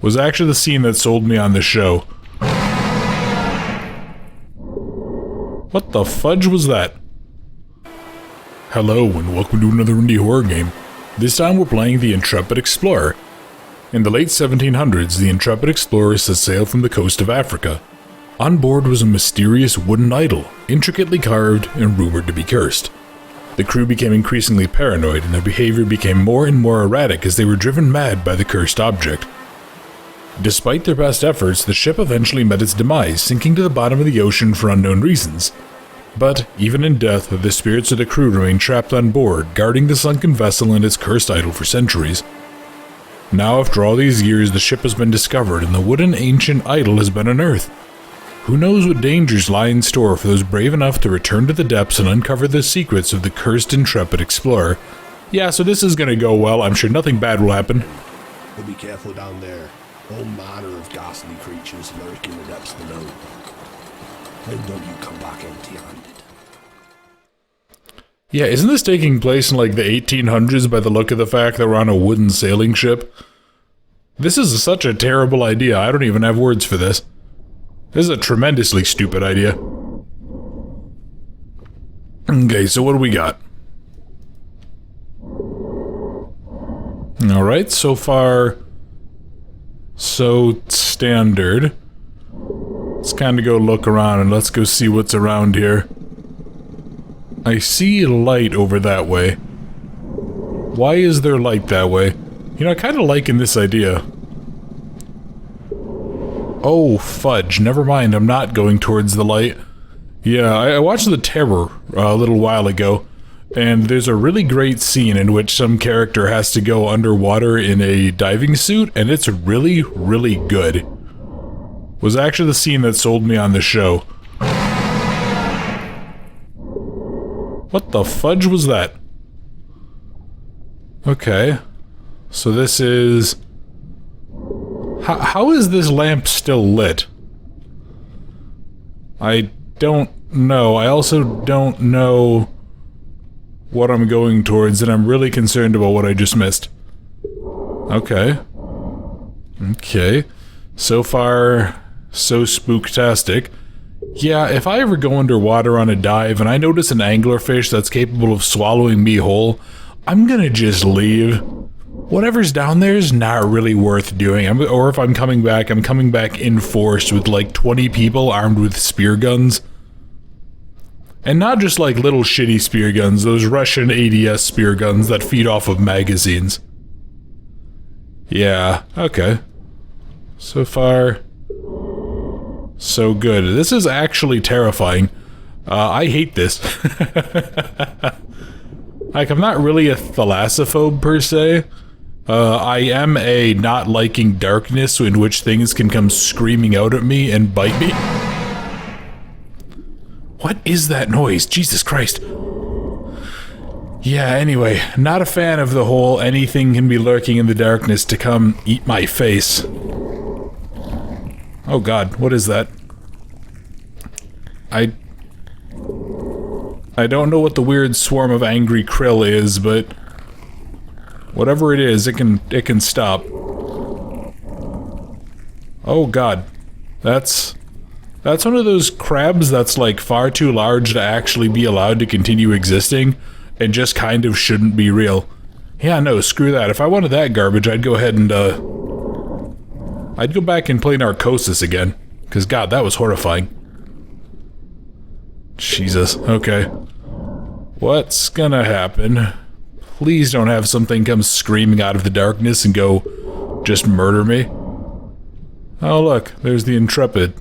was actually the scene that sold me on the show. What the fudge was that? Hello and welcome to another indie horror game. This time we're playing the Intrepid Explorer. In the late 1700s, the Intrepid Explorer set sail from the coast of Africa. On board was a mysterious wooden idol, intricately carved and rumored to be cursed. The crew became increasingly paranoid and their behavior became more and more erratic as they were driven mad by the cursed object. Despite their best efforts, the ship eventually met its demise, sinking to the bottom of the ocean for unknown reasons. But, even in death, the spirits of the crew remained trapped on board, guarding the sunken vessel and its cursed idol for centuries. Now, after all these years, the ship has been discovered and the wooden ancient idol has been unearthed. Who knows what dangers lie in store for those brave enough to return to the depths and uncover the secrets of the cursed Intrepid Explorer. Yeah, so this is gonna go well. I'm sure nothing bad will happen. But be careful down there. All manner of ghastly creatures lurk in the depths below. And don't you come back empty-handed. Yeah, isn't this taking place in like the 1800s by the look of the fact that we're on a wooden sailing ship? This is such a terrible idea. I don't even have words for this. This is a tremendously stupid idea. Okay, so what do we got? Alright, so far, so standard. Let's kind of go look around and let's go see what's around here. I see light over that way. Why is there light that way? You know, I kind of liking this idea. Oh, fudge. Never mind, I'm not going towards the light. Yeah, I watched The Terror a little while ago, and there's a really great scene in which some character has to go underwater in a diving suit, and it's really, really good. Was actually the scene that sold me on the show. What the fudge was that? Okay. So this is... How is this lamp still lit? I don't know. I also don't know what I'm going towards, and I'm really concerned about what I just missed. Okay. Okay. So far, so spooktastic. Yeah, if I ever go underwater on a dive and I notice an anglerfish that's capable of swallowing me whole, I'm gonna just leave. Whatever's down there is not really worth doing. Or if I'm coming back in force with like 20 people armed with spear guns. And not just like little shitty spear guns, those Russian ADS spear guns that feed off of magazines. Yeah, okay. So far, so good. This is actually terrifying. I hate this. Like, I'm not really a thalassophobe per se. I am a not liking darkness in which things can come screaming out at me and bite me. What is that noise? Jesus Christ. Yeah, anyway, not a fan of the whole anything can be lurking in the darkness to come eat my face. Oh god, what is that? I don't know what the weird swarm of angry krill is, but whatever it is, it can stop. Oh god. That's one of those crabs that's like far too large to actually be allowed to continue existing and just kind of shouldn't be real. Yeah, no, screw that. If I wanted that garbage, I'd go ahead and I'd go back and play Narcosis again. 'Cause god, that was horrifying. Jesus, okay. What's gonna happen? Please don't have something come screaming out of the darkness and go just murder me. Oh look, there's the Intrepid.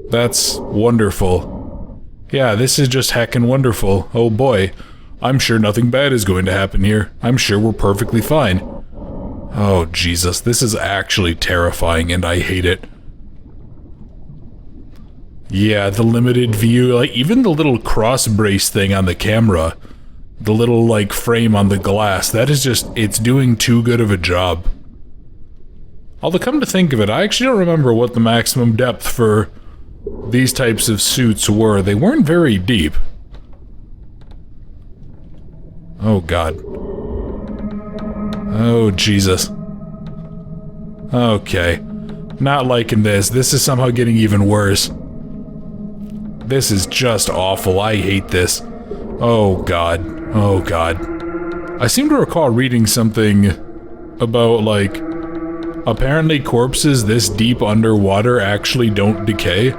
That's wonderful. Yeah, this is just heckin' wonderful. Oh boy. I'm sure nothing bad is going to happen here. I'm sure we're perfectly fine. Oh Jesus, this is actually terrifying and I hate it. Yeah, the limited view, like even the little cross brace thing on the camera, the little like frame on the glass, that is just, it's doing too good of a job. Although come to think of it, I actually don't remember what the maximum depth for these types of suits were. They weren't very deep. Oh god. Oh Jesus. Okay. Not liking this. This is somehow getting even worse. This is just awful. I hate this. Oh god. Oh god. I seem to recall reading something about, like, apparently corpses this deep underwater actually don't decay.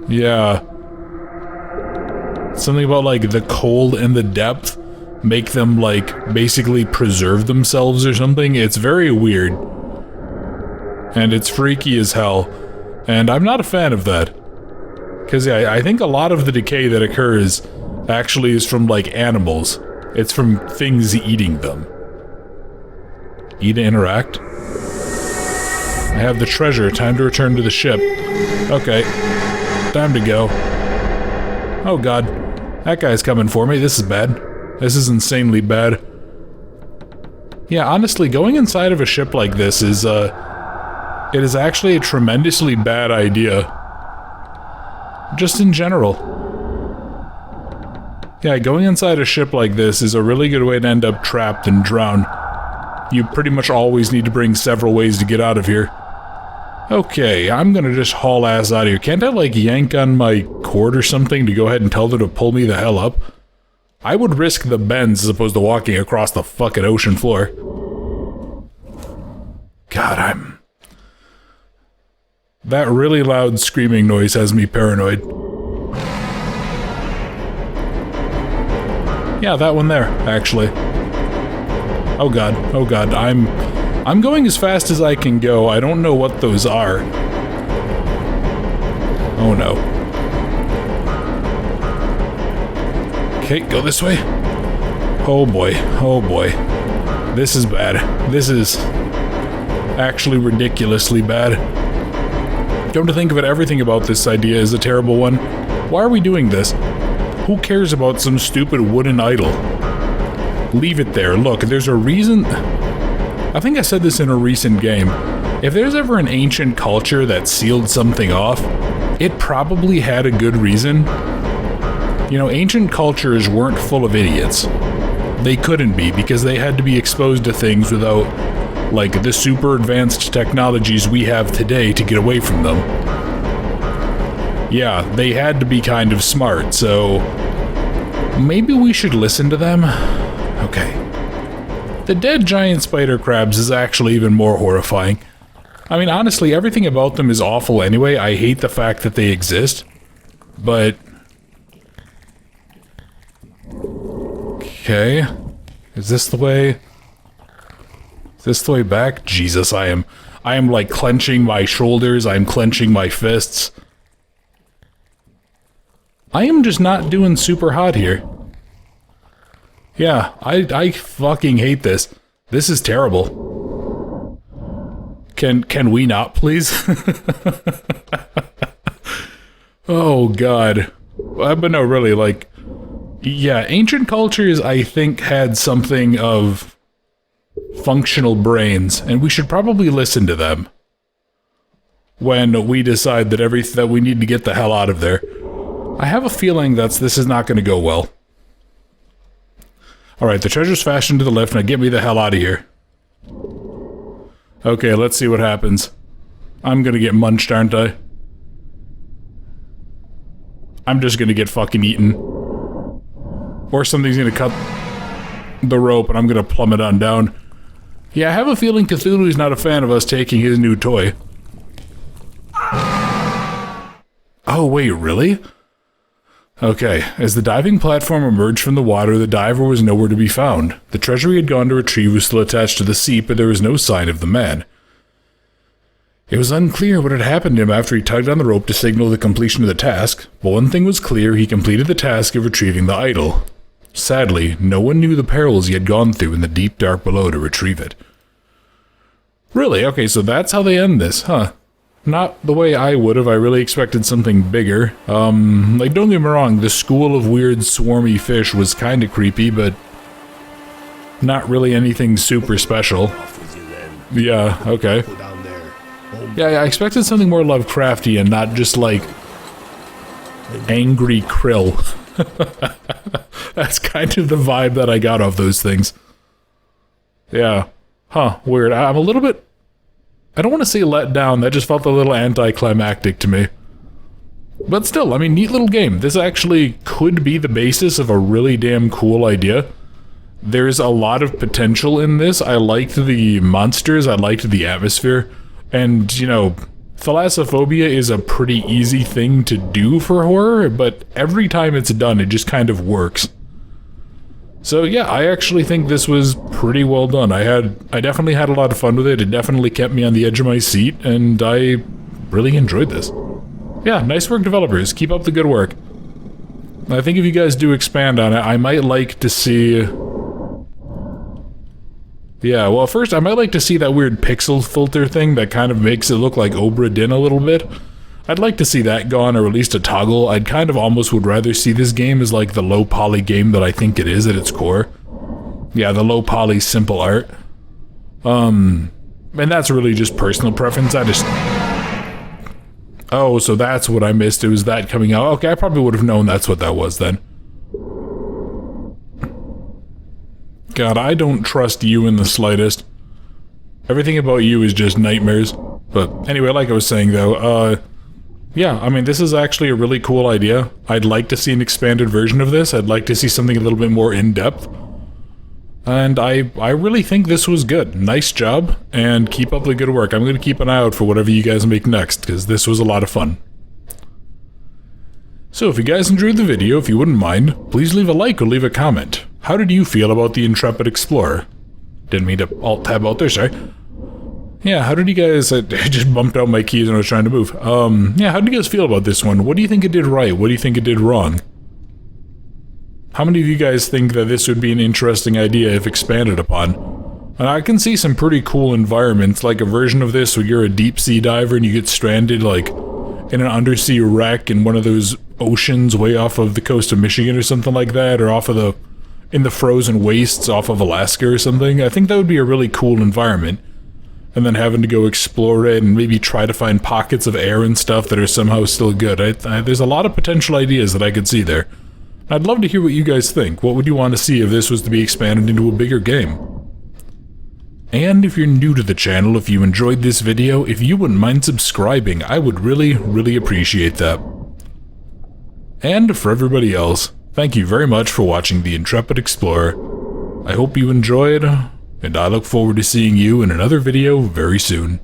Yeah. Something about, like, the cold and the depth make them, like, basically preserve themselves or something. It's very weird. And it's freaky as hell. And I'm not a fan of that. Because, yeah, I think a lot of the decay that occurs actually is from, like, animals. It's from things eating them. E to interact. I have the treasure. Time to return to the ship. Okay. Time to go. Oh god. That guy's coming for me. This is bad. This is insanely bad. Yeah, honestly, going inside of a ship like this is, it is actually a tremendously bad idea. Just in general. Yeah, going inside a ship like this is a really good way to end up trapped and drown. You pretty much always need to bring several ways to get out of here. Okay, I'm gonna just haul ass out of here. Can't I, like, yank on my cord or something to go ahead and tell them to pull me the hell up? I would risk the bends as opposed to walking across the fucking ocean floor. God, that really loud screaming noise has me paranoid. Yeah, that one there, actually. Oh god, oh god, I'm going as fast as I can go. I don't know what those are. Oh no. Okay, go this way. Oh boy, oh boy. This is bad. This is actually ridiculously bad. Come to think of it, everything about this idea is a terrible one. Why are we doing this? Who cares about some stupid wooden idol? Leave it there. Look, there's a reason... I think I said this in a recent game. If there's ever an ancient culture that sealed something off, it probably had a good reason. You know, ancient cultures weren't full of idiots. They couldn't be, because they had to be exposed to things without, like, the super advanced technologies we have today to get away from them. Yeah, they had to be kind of smart, so... maybe we should listen to them? Okay. The dead giant spider crabs is actually even more horrifying. I mean, honestly, everything about them is awful anyway. I hate the fact that they exist. But... okay. Is this the way... is this the way back? Jesus, I am like clenching my shoulders, I'm clenching my fists. I am just not doing super hot here. Yeah, I fucking hate this. This is terrible. Can we not, please? Oh god. But no, really, like... yeah, ancient cultures, I think, had something of... functional brains, and we should probably listen to them when we decide that we need to get the hell out of there. I have a feeling this is not going to go well. Alright, the treasure's fastened to the lift, now get me the hell out of here. Okay, let's see what happens. I'm gonna get munched, aren't I? I'm just gonna get fucking eaten. Or something's gonna cut the rope and I'm gonna plummet on down. Yeah, I have a feeling Cthulhu's not a fan of us taking his new toy. Oh, wait, really? Okay, as the diving platform emerged from the water, the diver was nowhere to be found. The treasure he had gone to retrieve was still attached to the seat, but there was no sign of the man. It was unclear what had happened to him after he tugged on the rope to signal the completion of the task, but one thing was clear: he completed the task of retrieving the idol. Sadly, no one knew the perils he had gone through in the deep dark below to retrieve it. Really? Okay, so that's how they end this, huh? Not the way I would have. I really expected something bigger. Like, don't get me wrong, the school of weird swarmy fish was kinda creepy, but not really anything super special. Yeah, okay. Yeah, I expected something more Lovecraftian, not just like angry krill. That's kind of the vibe that I got off those things. Yeah. Huh, weird. I'm a little bit... I don't want to say let down, that just felt a little anticlimactic to me. But still, I mean, neat little game. This actually could be the basis of a really damn cool idea. There's a lot of potential in this. I liked the monsters, I liked the atmosphere, and, you know, thalassophobia is a pretty easy thing to do for horror, but every time it's done, it just kind of works. So yeah, I actually think this was pretty well done. I definitely had a lot of fun with it. It definitely kept me on the edge of my seat, and I really enjoyed this. Yeah, nice work, developers. Keep up the good work. I think if you guys do expand on it, I might like to see... Yeah, well, first, I might like to see that weird pixel filter thing that kind of makes it look like Obra Dinn a little bit. I'd like to see that gone, or at least a toggle. I'd kind of almost would rather see this game as like the low poly game that I think it is at its core. Yeah, the low poly simple art. And that's really just personal preference. Oh, so that's what I missed. It was that coming out. Okay, I probably would have known that's what that was then. God, I don't trust you in the slightest. Everything about you is just nightmares. But anyway, like I was saying though, yeah, I mean, this is actually a really cool idea. I'd like to see an expanded version of this. I'd like to see something a little bit more in-depth. And I really think this was good. Nice job, and keep up the good work. I'm going to keep an eye out for whatever you guys make next, because this was a lot of fun. So if you guys enjoyed the video, if you wouldn't mind, please leave a like or leave a comment. How did you feel about the Intrepid Explorer? Didn't mean to alt-tab out there, sorry. Yeah, how did you guys... I just bumped out my keys when I was trying to move. Yeah, how did you guys feel about this one? What do you think it did right? What do you think it did wrong? How many of you guys think that this would be an interesting idea if expanded upon? And I can see some pretty cool environments, like a version of this where you're a deep-sea diver and you get stranded, like, in an undersea wreck in one of those oceans way off of the coast of Michigan or something like that, or off of the... in the frozen wastes off of Alaska or something. I think that would be a really cool environment. And then having to go explore it and maybe try to find pockets of air and stuff that are somehow still good. There's a lot of potential ideas that I could see there. I'd love to hear what you guys think. What would you want to see if this was to be expanded into a bigger game? And if you're new to the channel, if you enjoyed this video, if you wouldn't mind subscribing, I would really, really appreciate that. And for everybody else, thank you very much for watching the Intrepid Explorer. I hope you enjoyed, and I look forward to seeing you in another video very soon.